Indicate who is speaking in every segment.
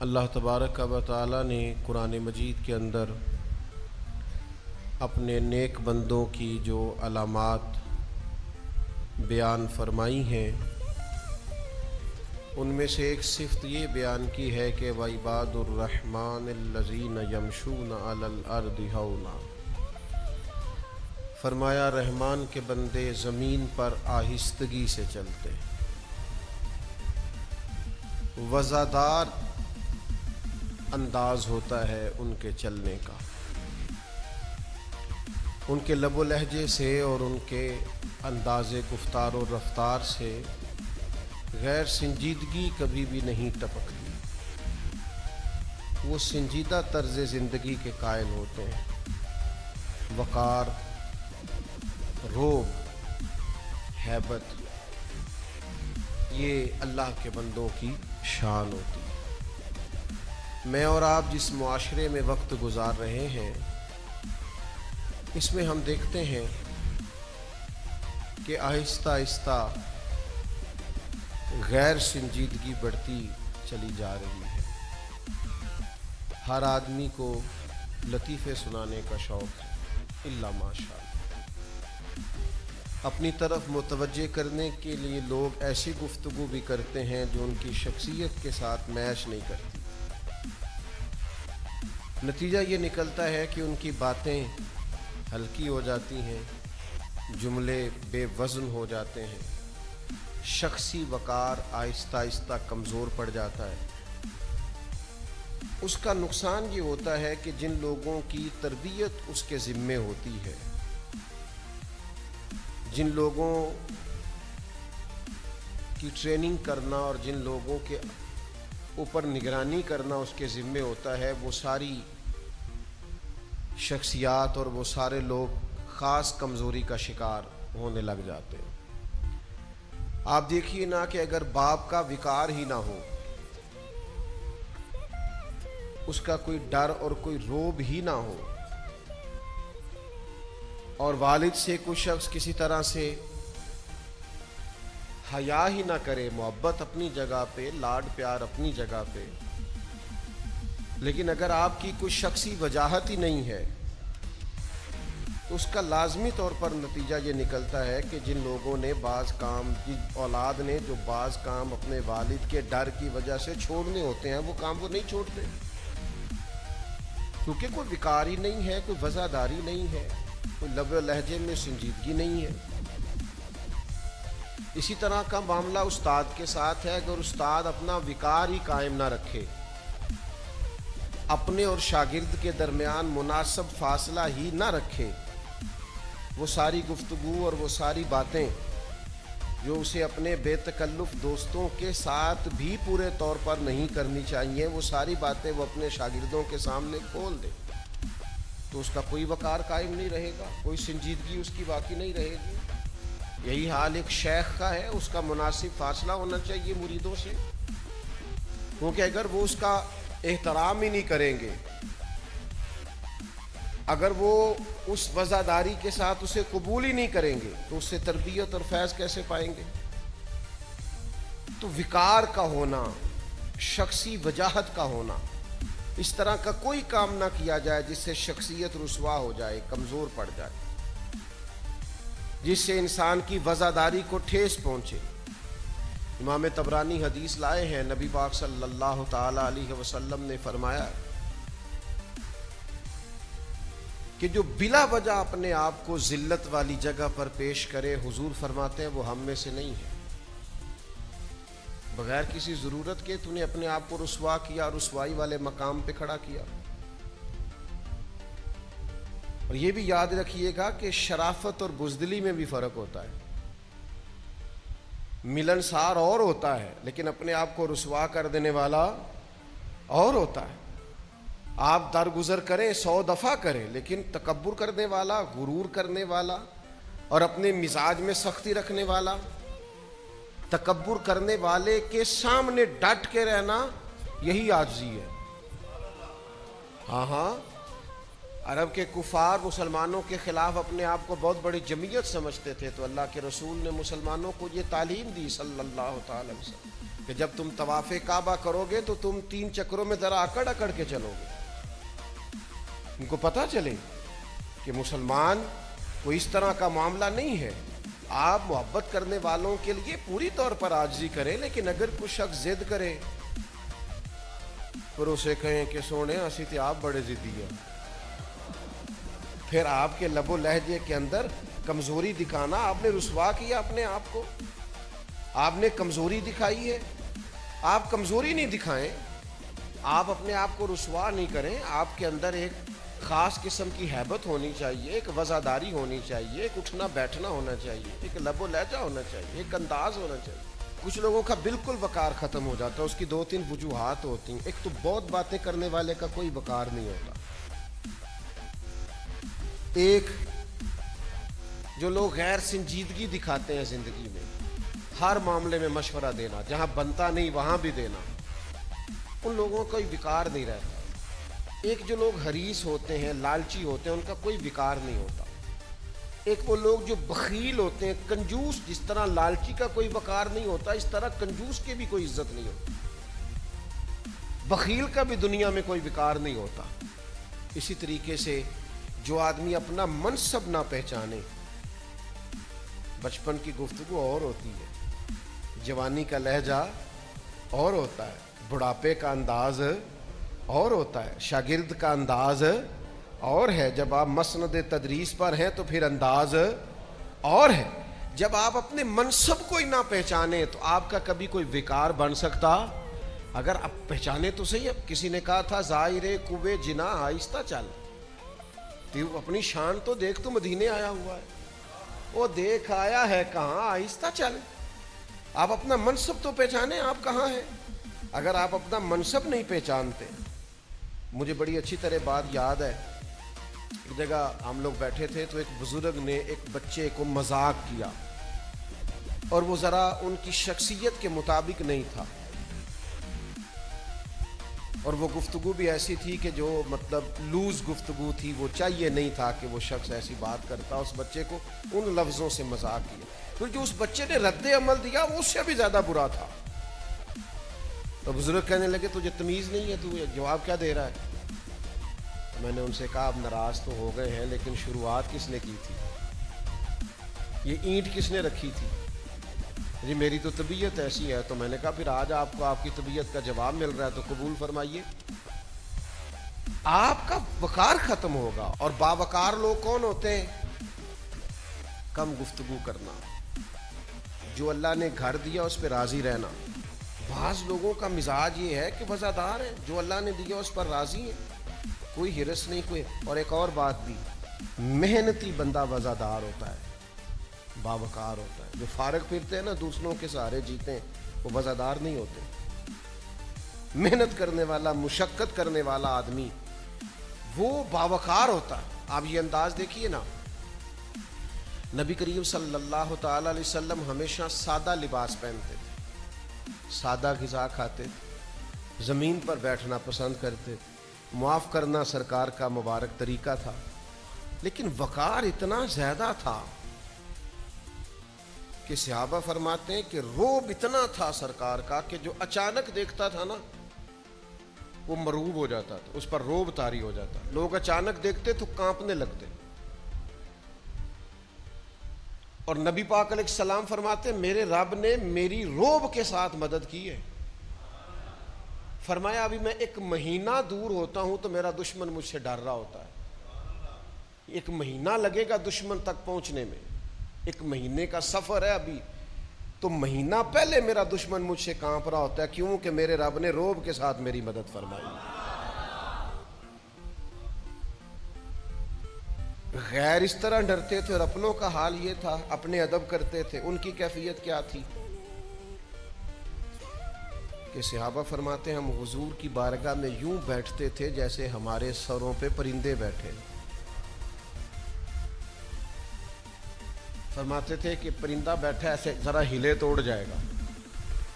Speaker 1: اللہ تبارک و تعالی نے قرآن مجید کے اندر اپنے نیک بندوں کی جو علامات بیان فرمائی ہیں ان میں سے ایک صفت یہ بیان کی ہے کہ وعباد الرحمن الذین یمشون علی الارض ہونا، فرمایا رحمان کے بندے زمین پر آہستگی سے چلتے، وزادار انداز ہوتا ہے ان کے چلنے کا، ان کے لب و لہجے سے اور ان کے انداز گفتار و رفتار سے غیر سنجیدگی کبھی بھی نہیں ٹپکتی، وہ سنجیدہ طرز زندگی کے قائل ہوتے ہیں، وقار، روب، ہیبت، یہ اللہ کے بندوں کی شان ہوتی ہے۔ میں اور آپ جس معاشرے میں وقت گزار رہے ہیں اس میں ہم دیکھتے ہیں کہ آہستہ آہستہ غیر سنجیدگی بڑھتی چلی جا رہی ہے۔ ہر آدمی کو لطیفے سنانے کا شوق ہے، الا ماشاء اللہ۔ اپنی طرف متوجہ کرنے کے لیے لوگ ایسی گفتگو بھی کرتے ہیں جو ان کی شخصیت کے ساتھ میچ نہیں کرتی۔ نتیجہ یہ نکلتا ہے کہ ان کی باتیں ہلکی ہو جاتی ہیں، جملے بے وزن ہو جاتے ہیں، شخصی وقار آہستہ آہستہ کمزور پڑ جاتا ہے۔ اس کا نقصان یہ ہوتا ہے کہ جن لوگوں کی تربیت اس کے ذمے ہوتی ہے، جن لوگوں کی ٹریننگ کرنا اور جن لوگوں کے اوپر نگرانی کرنا اس کے ذمے ہوتا ہے، وہ ساری شخصیات اور وہ سارے لوگ خاص کمزوری کا شکار ہونے لگ جاتے ہیں۔ آپ دیکھیے نا کہ اگر باپ کا وقار ہی نہ ہو، اس کا کوئی ڈر اور کوئی روب ہی نہ ہو، اور والد سے کوئی شخص کسی طرح سے حیا ہی نہ کرے، محبت اپنی جگہ پہ، لاڈ پیار اپنی جگہ پہ، لیکن اگر آپ کی کوئی شخصی وجاہت ہی نہیں ہے تو اس کا لازمی طور پر نتیجہ یہ نکلتا ہے کہ جن لوگوں نے جن اولاد نے جو بعض کام اپنے والد کے ڈر کی وجہ سے چھوڑنے ہوتے ہیں، وہ کام وہ نہیں چھوڑتے، کیونکہ کوئی وقار ہی نہیں ہے، کوئی وزاداری نہیں ہے، کوئی لب و لہجے میں سنجیدگی نہیں ہے۔ اسی طرح کا معاملہ استاد کے ساتھ ہے۔ اگر استاد اپنا وقار ہی قائم نہ رکھے، اپنے اور شاگرد کے درمیان مناسب فاصلہ ہی نہ رکھے، وہ ساری گفتگو اور وہ ساری باتیں جو اسے اپنے بے تکلف دوستوں کے ساتھ بھی پورے طور پر نہیں کرنی چاہیے، وہ ساری باتیں وہ اپنے شاگردوں کے سامنے کھول دے، تو اس کا کوئی وقار قائم نہیں رہے گا، کوئی سنجیدگی اس کی باقی نہیں رہے گی۔ یہی حال ایک شیخ کا ہے، اس کا مناسب فاصلہ ہونا چاہیے مریدوں سے، کیونکہ اگر وہ اس کا احترام ہی نہیں کریں گے، اگر وہ اس وزاداری کے ساتھ اسے قبول ہی نہیں کریں گے تو اس سے تربیت اور فیض کیسے پائیں گے؟ تو وقار کا ہونا، شخصی وجاہت کا ہونا، اس طرح کا کوئی کام نہ کیا جائے جس سے شخصیت رسوا ہو جائے، کمزور پڑ جائے، جس سے انسان کی وزاداری کو ٹھیس پہنچے۔ امام طبرانی حدیث لائے ہیں، نبی پاک صلی اللہ تعالی علیہ وسلم نے فرمایا کہ جو بلا وجہ اپنے آپ کو ذلت والی جگہ پر پیش کرے، حضور فرماتے ہیں وہ ہم میں سے نہیں ہے۔ بغیر کسی ضرورت کے تو نے اپنے آپ کو رسوا کیا، رسوائی والے مقام پہ کھڑا کیا۔ اور یہ بھی یاد رکھیے گا کہ شرافت اور بزدلی میں بھی فرق ہوتا ہے۔ ملنسار اور ہوتا ہے لیکن اپنے آپ کو رسوا کر دینے والا اور ہوتا ہے۔ آپ درگزر کریں، 100 دفعہ کریں، لیکن تکبر کرنے والا، غرور کرنے والا اور اپنے مزاج میں سختی رکھنے والا، تکبر کرنے والے کے سامنے ڈٹ کے رہنا، یہی عاجزی ہے۔ ہاں، عرب کے کفار مسلمانوں کے خلاف اپنے آپ کو بہت بڑی جمعیت سمجھتے تھے، تو اللہ کے رسول نے مسلمانوں کو یہ تعلیم دی صلی اللہ تعالی وسلم کہ جب تم طواف کعبہ کرو گے تو تم 3 چکروں میں ذرا اکڑ اکڑ کے چلو گے، ان کو پتہ چلے کہ مسلمان کوئی اس طرح کا معاملہ نہیں ہے۔ آپ محبت کرنے والوں کے لیے پوری طور پر عاجزی کریں، لیکن اگر کوئی شخص ضد کرے پھر اسے کہیں کہ سونے اسی تے آپ بڑے ضدی ہیں، پھر آپ کے لب و لہجے کے اندر کمزوری دکھانا، آپ نے رسوا کیا اپنے آپ کو، آپ نے کمزوری دکھائی ہے۔ آپ کمزوری نہیں دکھائیں، آپ اپنے آپ کو رسوا نہیں کریں، آپ کے اندر ایک خاص قسم کی ہیبت ہونی چاہیے، ایک وزاداری ہونی چاہیے، ایک اٹھنا بیٹھنا ہونا چاہیے، ایک لب و لہجہ ہونا چاہیے، ایک انداز ہونا چاہیے۔ کچھ لوگوں کا بالکل وقار ختم ہو جاتا ہے، اس کی 2-3 وجوہات ہوتی ہیں۔ ایک تو بہت باتیں کرنے والے کا کوئی وقار نہیں ہوتا، ایک جو لوگ غیر سنجیدگی دکھاتے ہیں زندگی میں، ہر معاملے میں مشورہ دینا، جہاں بنتا نہیں وہاں بھی دینا، ان لوگوں کا کوئی وقار نہیں رہتا۔ ایک جو لوگ حریص ہوتے ہیں، لالچی ہوتے ہیں، ان کا کوئی وقار نہیں ہوتا۔ ایک وہ لوگ جو بخیل ہوتے ہیں، کنجوس، جس طرح لالچی کا کوئی وقار نہیں ہوتا، اس طرح کنجوس کی بھی کوئی عزت نہیں ہوتی، بخیل کا بھی دنیا میں کوئی وقار نہیں ہوتا۔ اسی طریقے سے جو آدمی اپنا منصب نہ پہچانے، بچپن کی گفتگو اور ہوتی ہے، جوانی کا لہجہ اور ہوتا ہے، بڑھاپے کا انداز اور ہوتا ہے، شاگرد کا انداز اور ہے، جب آپ مسند تدریس پر ہیں تو پھر انداز اور ہے۔ جب آپ اپنے منصب کو ہی نہ پہچانے تو آپ کا کبھی کوئی وقار بن سکتا؟ اگر آپ پہچانے تو صحیح۔ اب کسی نے کہا تھا ظاہر کوے جنا آہستہ چل، تو اپنی شان تو دیکھ، تو مدینے آیا ہوا ہے، وہ دیکھ آیا ہے کہاں، آہستہ چل۔ آپ اپنا منصب تو پہچانے، آپ کہاں ہیں۔ اگر آپ اپنا منصب نہیں پہچانتے، مجھے بڑی اچھی طرح بات یاد ہے، ایک جگہ ہم لوگ بیٹھے تھے تو ایک بزرگ نے ایک بچے کو مذاق کیا، اور وہ ذرا ان کی شخصیت کے مطابق نہیں تھا، اور وہ گفتگو بھی ایسی تھی کہ جو مطلب لوز گفتگو تھی، وہ چاہیے نہیں تھا کہ وہ شخص ایسی بات کرتا۔ اس بچے کو ان لفظوں سے مذاق کیا، پھر جو اس بچے نے رد عمل دیا وہ اس سے بھی زیادہ برا تھا۔ تو بزرگ کہنے لگے تجھے تمیز نہیں ہے، تو جواب کیا دے رہا ہے؟ میں نے ان سے کہا اب ناراض تو ہو گئے ہیں، لیکن شروعات کس نے کی تھی؟ یہ اینٹ کس نے رکھی تھی؟ جی میری تو طبیعت ایسی ہے۔ تو میں نے کہا پھر آج آپ کو آپ کی طبیعت کا جواب مل رہا ہے تو قبول فرمائیے۔ آپ کا وقار ختم ہوگا۔ اور باوقار لوگ کون ہوتے ہیں؟ کم گفتگو کرنا، جو اللہ نے گھر دیا اس پہ راضی رہنا۔ بعض لوگوں کا مزاج یہ ہے کہ وفادار ہے، جو اللہ نے دیا اس پر راضی ہے، کوئی ہرس نہیں کوئی۔ اور ایک اور بات بھی، محنتی بندہ وفادار ہوتا ہے، باوقار ہوتا ہے۔ جو فارغ پھرتے ہیں نا، دوسروں کے سہارے جیتے ہیں، وہ وفادار نہیں ہوتے۔ محنت کرنے والا، مشقت کرنے والا آدمی وہ باوقار ہوتا ہے۔ آپ یہ انداز دیکھیے نا، نبی کریم صلی اللہ تعالی علیہ وسلم ہمیشہ سادہ لباس پہنتے تھے، سادہ غذا کھاتے تھے، زمین پر بیٹھنا پسند کرتے تھے، معاف کرنا سرکار کا مبارک طریقہ تھا، لیکن وقار اتنا زیادہ تھا کہ صحابہ فرماتے ہیں کہ روب اتنا تھا سرکار کا کہ جو اچانک دیکھتا تھا نا وہ مروب ہو جاتا تھا، اس پر روب طاری ہو جاتا۔ لوگ اچانک دیکھتے تو کانپنے لگتے۔ اور نبی پاک علیہ السلام فرماتے میرے رب نے میری روب کے ساتھ مدد کی ہے۔ فرمایا ابھی میں 1 مہینہ دور ہوتا ہوں تو میرا دشمن مجھ سے ڈر رہا ہوتا ہے۔ 1 مہینہ لگے گا دشمن تک پہنچنے میں، 1 مہینے کا سفر ہے ابھی، تو مہینہ پہلے میرا دشمن مجھ سے کانپ رہا ہوتا ہے، کیوں کہ میرے رب نے روب کے ساتھ میری مدد فرمائی۔ غیر اس طرح ڈرتے تھے، اور اپنوں کا حال یہ تھا، اپنے ادب کرتے تھے۔ ان کی کیفیت کیا تھی کہ صحابہ فرماتے ہیں ہم حضور کی بارگاہ میں یوں بیٹھتے تھے جیسے ہمارے سروں پہ پرندے بیٹھے۔ فرماتے تھے کہ پرندہ بیٹھا ایسے ذرا ہلے تو اڑ جائے گا،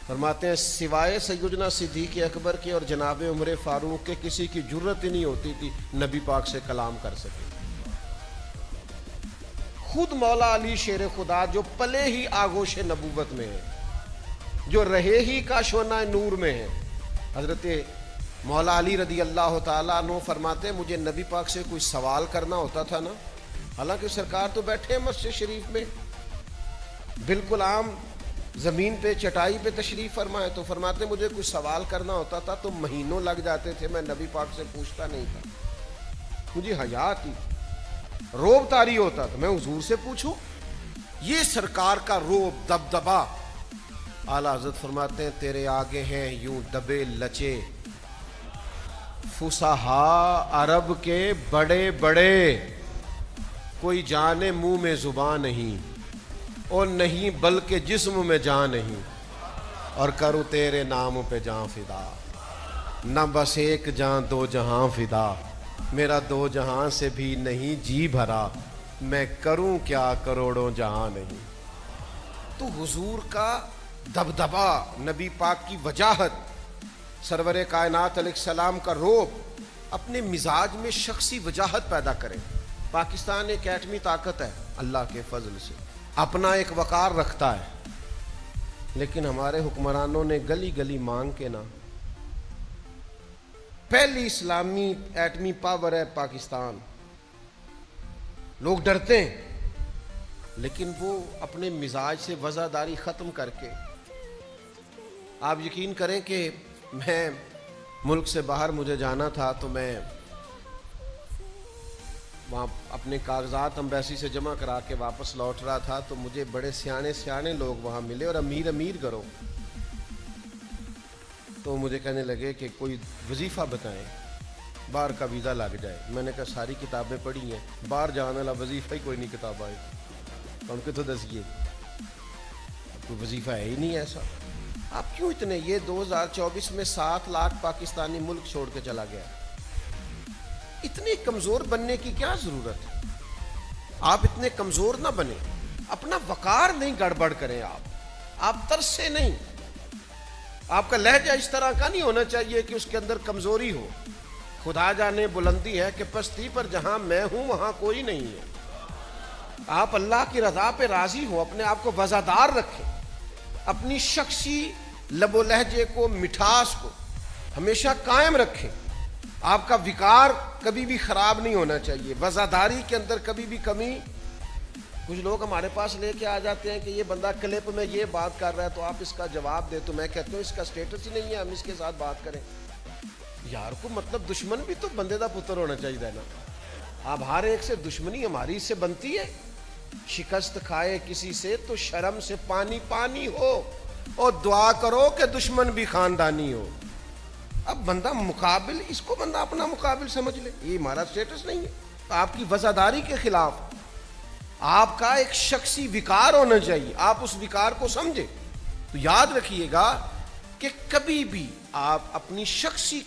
Speaker 1: فرماتے ہیں سوائے سیدنا صدیق اکبر کے اور جناب عمر فاروق کے کسی کی جرت ہی نہیں ہوتی تھی نبی پاک سے کلام کر سکے. خود مولا علی شیر خدا جو پلے ہی آغوش نبوت میں ہے, جو رہے ہی کاشونہ نور میں ہے, حضرت مولا علی رضی اللہ تعالیٰ عنہ فرماتے ہیں مجھے نبی پاک سے کوئی سوال کرنا ہوتا تھا نا, حالانکہ سرکار تو بیٹھے ہیں مسجد شریف میں, بالکل عام زمین پہ چٹائی پہ تشریف فرمائے, تو فرماتے مجھے کوئی سوال کرنا ہوتا تھا تو مہینوں لگ جاتے تھے, میں نبی پاک سے پوچھتا نہیں تھا, مجھے حیا تھی, روب طاری ہوتا تھا, میں حضور سے پوچھوں. یہ سرکار کا روب دبدبا. اعلیٰ حضرت فرماتے ہیں تیرے آگے ہیں یوں دبے لچے فصحا عرب کے بڑے بڑے, کوئی جانے منہ میں زبان نہیں اور نہیں بلکہ جسم میں جان نہیں, اور کروں تیرے نام پہ جان فدا, نہ بس ایک جان دو جہاں فدا, میرا دو جہاں سے بھی نہیں جی بھرا, میں کروں کیا کروڑوں جہاں نہیں. تو حضور کا دبدبا, نبی پاک کی وجاہت, سرور کائنات علیہ السلام کا روب اپنے مزاج میں شخصی وجاہت پیدا کریں. پاکستان ایک ایٹمی طاقت ہے اللہ کے فضل سے, اپنا ایک وقار رکھتا ہے, لیکن ہمارے حکمرانوں نے گلی گلی مانگ کے نا, پہلی اسلامی ایٹمی پاور ہے پاکستان, لوگ ڈرتے ہیں, لیکن وہ اپنے مزاج سے وزاداری ختم کر کے, آپ یقین کریں کہ میں ملک سے باہر مجھے جانا تھا تو میں وہاں اپنے کاغذات امبیسی سے جمع کرا کے واپس لوٹ رہا تھا, تو مجھے بڑے سیانے لوگ وہاں ملے اور امیر گرو, تو مجھے کہنے لگے کہ کوئی وظیفہ بتائیں باہر کا ویزا لگ جائے. میں نے کہا ساری کتابیں پڑھی ہیں, باہر جانے والا وظیفہ ہی کوئی نہیں کتاب آئے, ان کو تو دسیے کوئی وظیفہ ہے ہی نہیں ایسا. آپ کیوں اتنے, یہ 2024 میں 7 لاکھ پاکستانی ملک چھوڑ کے چلا گیا, اتنے کمزور بننے کی کیا ضرورت ہے؟ آپ اتنے کمزور نہ بنیں, اپنا وقار نہیں گڑبڑ کریں, آپ ترسے نہیں, آپ کا لہجہ اس طرح کا نہیں ہونا چاہیے کہ اس کے اندر کمزوری ہو. خدا جانے بلندی ہے کہ پستی پر جہاں میں ہوں وہاں کوئی نہیں ہے. آپ اللہ کی رضا پہ راضی ہو, اپنے آپ کو وزادار رکھیں, اپنی شخصی لب و لہجے کو, مٹھاس کو ہمیشہ قائم رکھیں. آپ کا وقار کبھی بھی خراب نہیں ہونا چاہیے, وزاداری کے اندر کبھی بھی کمی. کچھ لوگ ہمارے پاس لے کے آ جاتے ہیں کہ یہ بندہ کلپ میں یہ بات کر رہا ہے تو آپ اس کا جواب دے, تو میں کہتا ہوں اس کا سٹیٹس ہی نہیں ہے, ہم اس کے ساتھ بات کریں. یار کو مطلب دشمن بھی تو بندے دا پتر ہونا چاہیے نا. آپ ہر ایک سے دشمنی ہماری سے بنتی ہے, شکست کھائے کسی سے تو شرم سے پانی پانی ہو, اور دعا کرو کہ دشمن بھی خاندانی ہو. اب بندہ مقابل, اس کو بندہ اپنا مقابل سمجھ لے, یہ ہمارا سٹیٹس نہیں ہے. آپ کی وزاداری کے خلاف آپ کا ایک شخصی وقار ہونا چاہیے, آپ اس وقار کو سمجھیں. تو یاد رکھیے گا کہ کبھی بھی آپ اپنی شخصی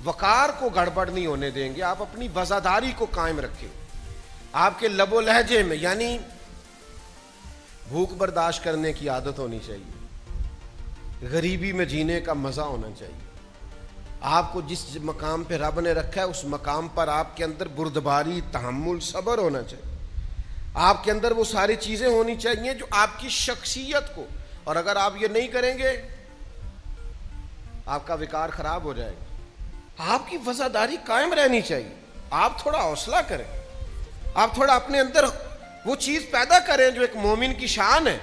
Speaker 1: وقار کو گڑبڑ نہیں ہونے دیں گے, آپ اپنی وزاداری کو قائم رکھیں. آپ کے لب و لہجے میں یعنی بھوک برداشت کرنے کی عادت ہونی چاہیے, غریبی میں جینے کا مزہ ہونا چاہیے. آپ کو جس مقام پہ رب نے رکھا ہے اس مقام پر آپ کے اندر بردباری, تحمل, صبر ہونا چاہیے. آپ کے اندر وہ ساری چیزیں ہونی چاہیے جو آپ کی شخصیت کو, اور اگر آپ یہ نہیں کریں گے آپ کا وقار خراب ہو جائے گا. آپ کی وزاداری قائم رہنی چاہیے. آپ تھوڑا حوصلہ کریں, آپ تھوڑا اپنے اندر وہ چیز پیدا کریں جو ایک مومن کی شان ہے.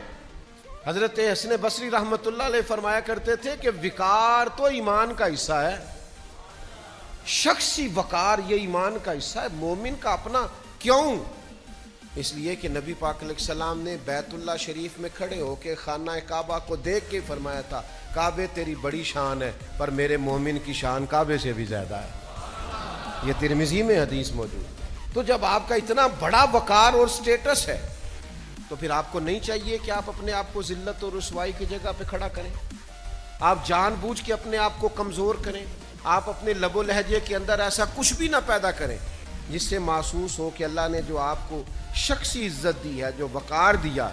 Speaker 1: حضرت حسن بصری رحمت اللہ علیہ فرمایا کرتے تھے کہ وقار تو ایمان کا حصہ ہے, شخصی وقار یہ ایمان کا حصہ ہے مومن کا اپنا. کیوں؟ اس لیے کہ نبی پاک علیہ السلام نے بیت اللہ شریف میں کھڑے ہو کے خانہ کعبہ کو دیکھ کے فرمایا تھا کعبے تیری بڑی شان ہے پر میرے مومن کی شان کعبے سے بھی زیادہ ہے. یہ ترمذی میں حدیث موجود. تو جب آپ کا اتنا بڑا وقار اور سٹیٹس ہے تو پھر آپ کو نہیں چاہیے کہ آپ اپنے آپ کو ذلت اور رسوائی کی جگہ پہ کھڑا کریں, آپ جان بوجھ کے اپنے آپ کو کمزور کریں. آپ اپنے لب و لہجے کے اندر ایسا کچھ بھی نہ پیدا کریں جس سے محسوس ہو کہ اللہ نے جو آپ کو شخصی عزت دی ہے, جو وقار دیا,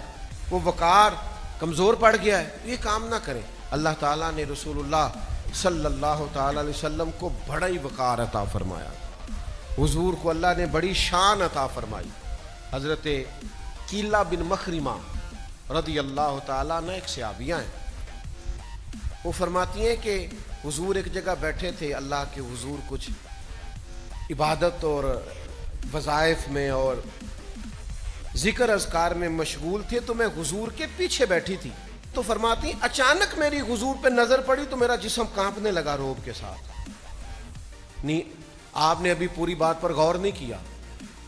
Speaker 1: وہ وقار کمزور پڑ گیا ہے. یہ کام نہ کریں. اللہ تعالیٰ نے رسول اللہ صلی اللہ تعالیٰ علیہ وسلم کو بڑا ہی وقار عطا فرمایا. حضور کو اللہ نے بڑی شان عطا فرمائی. حضرت کیلا بن مخرمہ رضی اللہ تعالیٰ عنہ ایک صحابیہ ہیں. وہ فرماتی ہیں کہ حضور ایک جگہ بیٹھے تھے, اللہ کے حضور کچھ عبادت اور وظائف میں اور ذکر اذکار میں مشغول تھے, تو میں حضور کے پیچھے بیٹھی تھی. تو فرماتی ہیں اچانک میری حضور پہ نظر پڑی تو میرا جسم کانپنے لگا روب کے ساتھ. نہیں, آپ نے ابھی پوری بات پر غور نہیں کیا.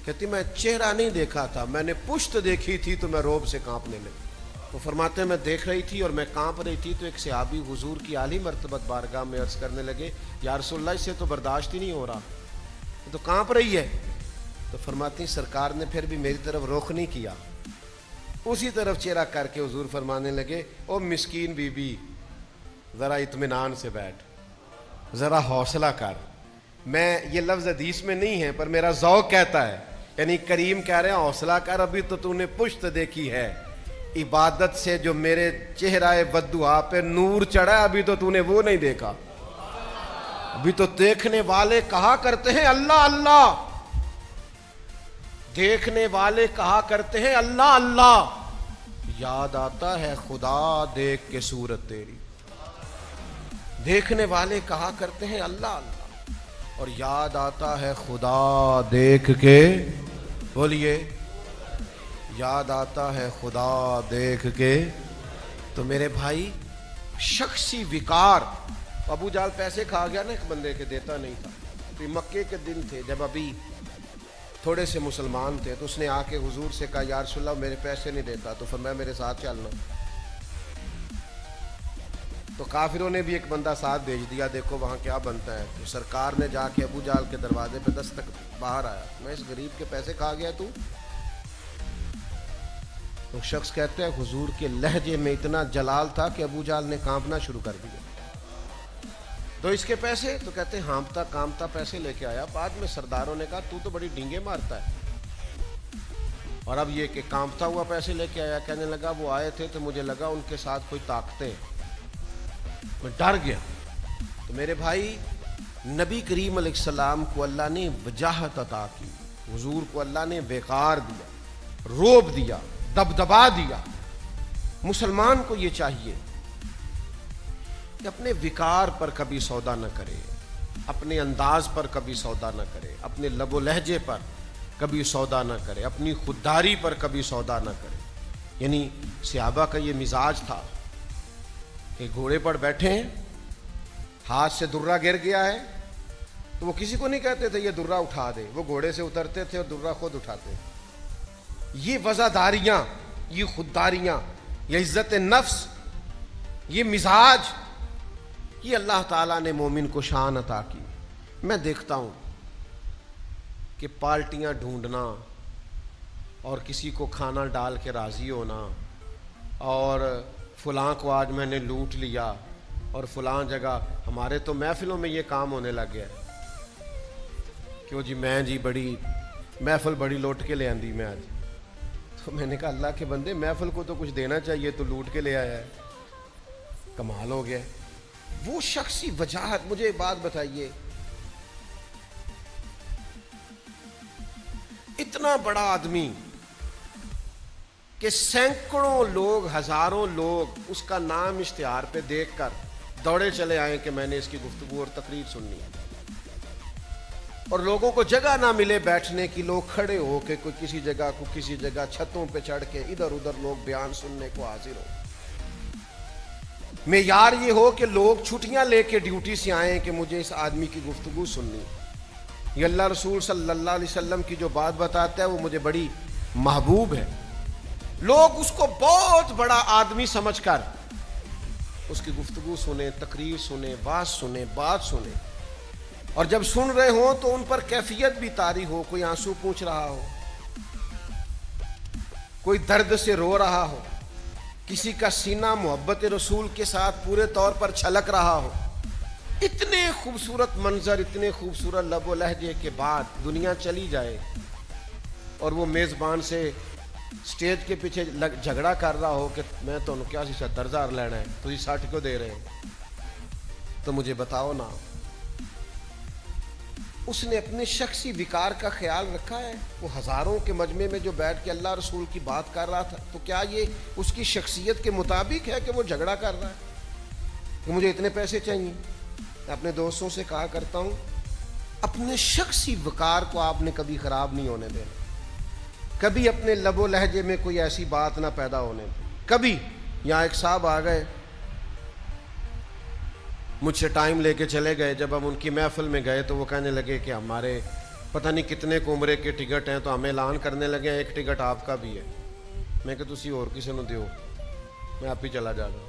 Speaker 1: کہتی میں چہرہ نہیں دیکھا تھا, میں نے پشت دیکھی تھی تو میں روب سے کانپنے لگی. تو فرماتے ہیں میں دیکھ رہی تھی اور میں کانپ رہی تھی, تو ایک صحابی حضور کی اعلی مرتبت بارگاہ میں عرض کرنے لگے یا رسول اللہ, اس سے تو برداشت ہی نہیں ہو رہا, یہ تو کانپ رہی ہے. تو فرماتی ہیں سرکار نے پھر بھی میری طرف رخ نہیں کیا, اسی طرف چہرہ کر کے حضور فرمانے لگے او مسکین بی بی, ذرا اطمینان سے بیٹھ, ذرا حوصلہ کر. میں یہ لفظ حدیث میں نہیں ہے پر میرا ذوق کہتا ہے, یعنی کریم کہہ رہے ہیں حوصلہ کر, ابھی تو نے پشت دیکھی ہے, عبادت سے جو میرے چہرہ بددعا پہ نور چڑھا ہے ابھی تو نے وہ نہیں دیکھا. ابھی تو دیکھنے والے کہا کرتے ہیں اللہ اللہ, دیکھنے والے کہا کرتے ہیں اللہ اللہ, یاد آتا ہے خدا دیکھ کے صورت تیری. دیکھنے والے کہا کرتے ہیں اللہ اللہ, اور یاد آتا ہے خدا دیکھ کے, بولیے, یاد آتا ہے خدا دیکھ کے. تو میرے بھائی شخصی وقار. ابو جال پیسے کھا گیا نا ایک بندے کے, دیتا نہیں تھا. تو مکے کے دن تھے جب ابھی تھوڑے سے مسلمان تھے, تو اس نے آ کے حضور سے کہا یا رسول اللہ میرے پیسے نہیں دیتا, تو فرمایا میرے ساتھ چلنا. تو کافروں نے بھی ایک بندہ ساتھ بھیج دیا, دیکھو وہاں کیا بنتا ہے. تو سرکار نے جا کے ابو جال کے دروازے پہ دستک باہر آیا, میں اس غریب کے پیسے کھا گیا تو شخص کہتے ہیں حضور کے لہجے میں اتنا جلال تھا کہ ابو جال نے کانپنا شروع کر دیا. تو اس کے پیسے, تو کہتے ہیں ہانپتا کانپتا پیسے لے کے آیا. بعد میں سرداروں نے کہا تو بڑی ڈینگے مارتا ہے, اور اب یہ کہ کانپتا ہوا پیسے لے کے آیا. کہنے لگا وہ آئے تھے تو مجھے لگا ان کے ساتھ کوئی طاقتیں, میں ڈر گیا. تو میرے بھائی نبی کریم علیہ السلام کو اللہ نے وجاہت عطا کی, حضور کو اللہ نے وقار دیا, روب دیا, دبدبا دیا. مسلمان کو یہ چاہیے کہ اپنے وقار پر کبھی سودا نہ کرے, اپنے انداز پر کبھی سودا نہ کرے, اپنے لب و لہجے پر کبھی سودا نہ کرے, اپنی خودداری پر کبھی سودا نہ کرے. یعنی صحابہ کا یہ مزاج تھا کہ گھوڑے پر بیٹھے ہیں, ہاتھ سے درہ گر گیا ہے تو وہ کسی کو نہیں کہتے تھے یہ درہ اٹھا دے, وہ گھوڑے سے اترتے تھے اور درہ خود اٹھاتے. یہ وزاداریاں, یہ خودداریاں, یہ عزت نفس, یہ مزاج, یہ اللہ تعالیٰ نے مومن کو شان عطا کی. میں دیکھتا ہوں کہ پالٹیاں ڈھونڈنا اور کسی کو کھانا ڈال کے راضی ہونا, اور فلاں کو آج میں نے لوٹ لیا, اور فلاں جگہ. ہمارے تو محفلوں میں یہ کام ہونے لگ گیا کہ جی میں جی بڑی محفل بڑی لوٹ کے لے آندی میں آج. تو میں نے کہا اللہ کے بندے محفل کو تو کچھ دینا چاہیے, تو لوٹ کے لے آیا ہے, کمال ہو گیا. وہ شخصی وجاہت. مجھے ایک بات بتائیے, اتنا بڑا آدمی کہ سینکڑوں لوگ, ہزاروں لوگ اس کا نام اشتہار پہ دیکھ کر دوڑے چلے آئے کہ میں نے اس کی گفتگو اور تقریر سننی ہے, اور لوگوں کو جگہ نہ ملے بیٹھنے کی, لوگ کھڑے ہو کے کوئی کسی جگہ چھتوں پہ چڑھ کے ادھر ادھر لوگ بیان سننے کو حاضر ہو. معیار یہ ہو کہ لوگ چھٹیاں لے کے ڈیوٹی سے آئیں کہ مجھے اس آدمی کی گفتگو سننی. یہ اللہ رسول صلی اللہ علیہ وسلم کی جو بات بتاتا ہے وہ مجھے بڑی محبوب ہے. لوگ اس کو بہت بڑا آدمی سمجھ کر اس کی گفتگو سنیں, تقریر سنیں, واعظ سنیں, بات سنیں, اور جب سن رہے ہوں تو ان پر کیفیت بھی طاری ہو. کوئی آنسو پوچھ رہا ہو, کوئی درد سے رو رہا ہو, کسی کا سینہ محبت رسول کے ساتھ پورے طور پر چھلک رہا ہو. اتنے خوبصورت منظر, اتنے خوبصورت لب و لہجے کے بعد دنیا چلی جائے اور وہ میزبان سے سٹیج کے پیچھے جھگڑا کر رہا ہو کہ میں تو کیا 70,000 لینا ہے تو 60 کیوں دے رہے ہیں؟ تو مجھے بتاؤ نا. اس نے اپنے شخصی وقار کا خیال رکھا ہے. وہ ہزاروں کے مجمع میں جو بیٹھ کے اللہ رسول کی بات کر رہا تھا تو کیا یہ اس کی شخصیت کے مطابق ہے کہ وہ جھگڑا کر رہا ہے کہ مجھے اتنے پیسے چاہیے؟ میں اپنے دوستوں سے کہا کرتا ہوں اپنے شخصی وقار کو آپ نے کبھی خراب نہیں ہونے دینا. کبھی اپنے لب و لہجے میں کوئی ایسی بات نہ پیدا ہونے دیں. کبھی یہاں ایک صاحب آ گئے مجھ سے ٹائم لے کے چلے گئے. جب ہم ان کی محفل میں گئے تو وہ کہنے لگے کہ ہمارے پتہ نہیں کتنے عمرے کے ٹکٹ ہیں تو ہمیں اعلان کرنے لگے ایک ٹکٹ آپ کا بھی ہے. میں کہ تسی اور کسی نو دیو میں آپ ہی چلا جا رہا ہوں.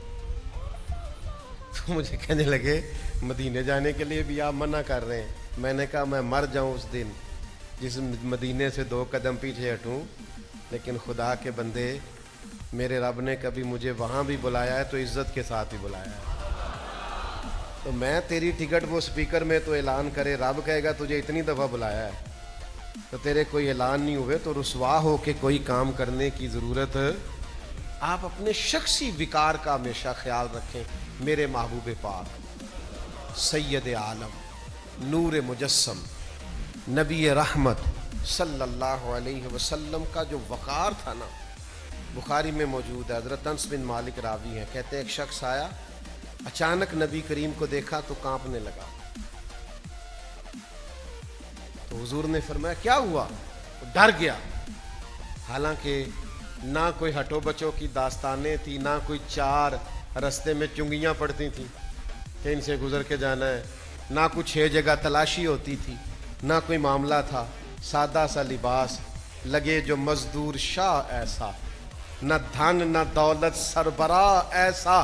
Speaker 1: تو مجھے کہنے لگے مدینے جانے کے لیے بھی آپ منع کر رہے ہیں. میں نے کہا میں مر جاؤں اس دن جس مدینے سے 2 قدم پیچھے ہٹوں, لیکن خدا کے بندے میرے رب نے کبھی مجھے وہاں بھی بلایا ہے تو عزت کے ساتھ ہی بلایا ہے. تو میں تیری ٹکٹ وہ سپیکر میں تو اعلان کرے, رب کہے گا تجھے اتنی دفعہ بلایا ہے تو تیرے کوئی اعلان نہیں ہوئے تو رسوا ہو کے کوئی کام کرنے کی ضرورت. آپ اپنے شخصی وقار کا ہمیشہ خیال رکھیں. میرے محبوب پاک سید عالم نور مجسم نبی رحمت صلی اللہ علیہ وسلم کا جو وقار تھا نا, بخاری میں موجود ہے. حضرت انس بن مالک راوی ہیں, کہتے ہیں ایک شخص آیا اچانک نبی کریم کو دیکھا تو کانپنے لگا. تو حضور نے فرمایا کیا ہوا؟ ڈر گیا. حالانکہ نہ کوئی ہٹو بچوں کی داستانیں تھی, نہ کوئی 4 رستے میں چنگیاں پڑتی تھیں کہ ان سے گزر کے جانا ہے, نہ کچھ 6 جگہ تلاشی ہوتی تھی, نہ کوئی معاملہ تھا. سادہ سا لباس, لگے جو مزدور شاہ ایسا, نہ دھن نہ دولت سربراہ ایسا,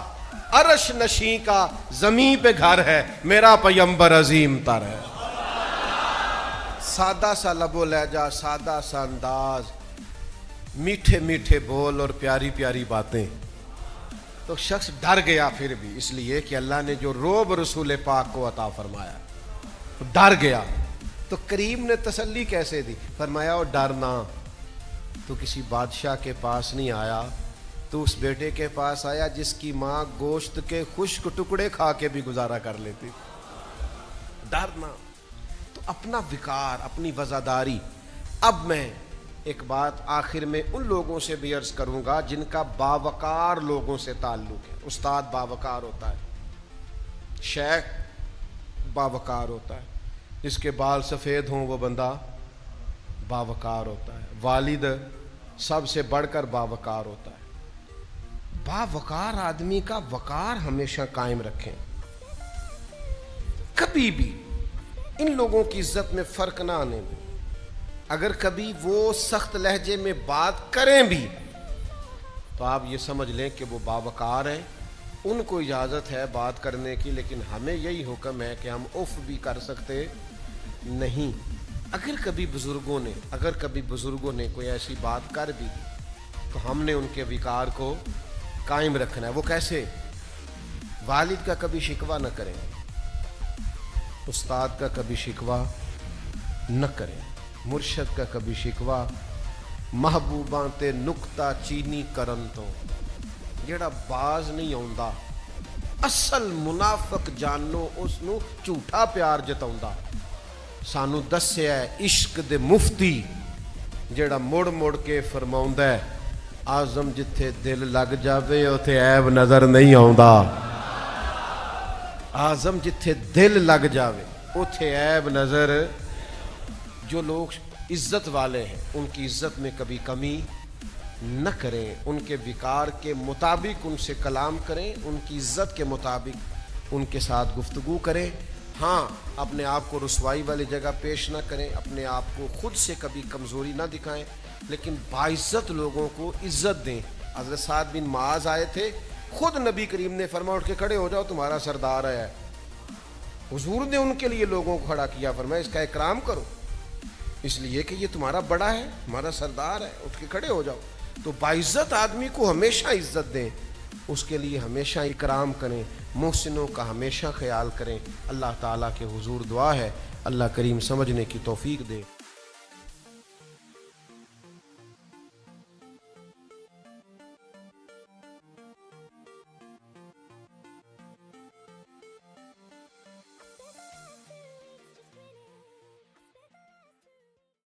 Speaker 1: عرش نشیں کا زمین پہ گھر ہے, میرا پیمبر عظیم تر ہے. سادہ سا لب و لہجہ, سادہ سا انداز, میٹھے میٹھے بول اور پیاری پیاری باتیں. تو شخص ڈر گیا پھر بھی, اس لیے کہ اللہ نے جو روب رسول پاک کو عطا فرمایا, ڈر گیا. تو کریم نے تسلی کیسے دی؟ فرمایا او ڈرنا, تو کسی بادشاہ کے پاس نہیں آیا, تو اس بیٹے کے پاس آیا جس کی ماں گوشت کے خشک ٹکڑے کھا کے بھی گزارا کر لیتی. ڈرنا تو اپنا وقار, اپنی وزاداری. اب میں ایک بات آخر میں ان لوگوں سے بھی عرض کروں گا جن کا باوقار لوگوں سے تعلق ہے. استاد باوقار ہوتا ہے, شیخ باوقار ہوتا ہے, جس کے بال سفید ہوں وہ بندہ باوقار ہوتا ہے, والد سب سے بڑھ کر باوقار ہوتا ہے. باوقار آدمی کا وقار ہمیشہ قائم رکھیں. کبھی بھی ان لوگوں کی عزت میں فرق نہ آنے دیں. اگر کبھی وہ سخت لہجے میں بات کریں بھی تو آپ یہ سمجھ لیں کہ وہ باوقار ہیں, ان کو اجازت ہے بات کرنے کی, لیکن ہمیں یہی حکم ہے کہ ہم اف بھی کر سکتے نہیں. اگر کبھی بزرگوں نے کوئی ایسی بات کر بھی تو ہم نے ان کے وقار کو قائم رکھنا ہے. وہ کیسے؟ والد کا کبھی شکوہ نہ کریں, استاد کا کبھی شکوہ نہ کریں, مرشد کا کبھی شکوہ, محبوباں تے نکتہ چینی کرن تو جیڑا باز نہیں آوندا, اصل منافق جانو اس نو جھوٹا پیار جتاوندا. سانو دسیا ہے عشق دے مفتی جیڑا مڑ مڑ کے فرماوندا ہے آزم جتھے دل لگ جاوے اوتھے عیب نظر نہیں آوندا. آزم جتھے دل لگ جاوے اوتھے عیب نظر. جو لوگ عزت والے ہیں ان کی عزت میں کبھی کمی نہ کریں, ان کے وقار کے مطابق ان سے کلام کریں, ان کی عزت کے مطابق ان کے ساتھ گفتگو کریں. ہاں, اپنے آپ کو رسوائی والی جگہ پیش نہ کریں, اپنے آپ کو خود سے کبھی کمزوری نہ دکھائیں, لیکن باعزت لوگوں کو عزت دیں. حضرت سعد بن معاذ آئے تھے, خود نبی کریم نے فرمایا اٹھ کے کھڑے ہو جاؤ تمہارا سردار ہے. حضور نے ان کے لیے لوگوں کو کھڑا کیا, فرمایا اس کا اکرام کرو, اس لیے کہ یہ تمہارا بڑا ہے, ہمارا سردار ہے, اٹھ کے کھڑے ہو جاؤ. تو باعزت آدمی کو ہمیشہ عزت دیں, اس کے لیے ہمیشہ اکرام کریں, محسنوں کا ہمیشہ خیال کریں. اللہ تعالیٰ کے حضور دعا ہے اللہ کریم سمجھنے کی توفیق دے.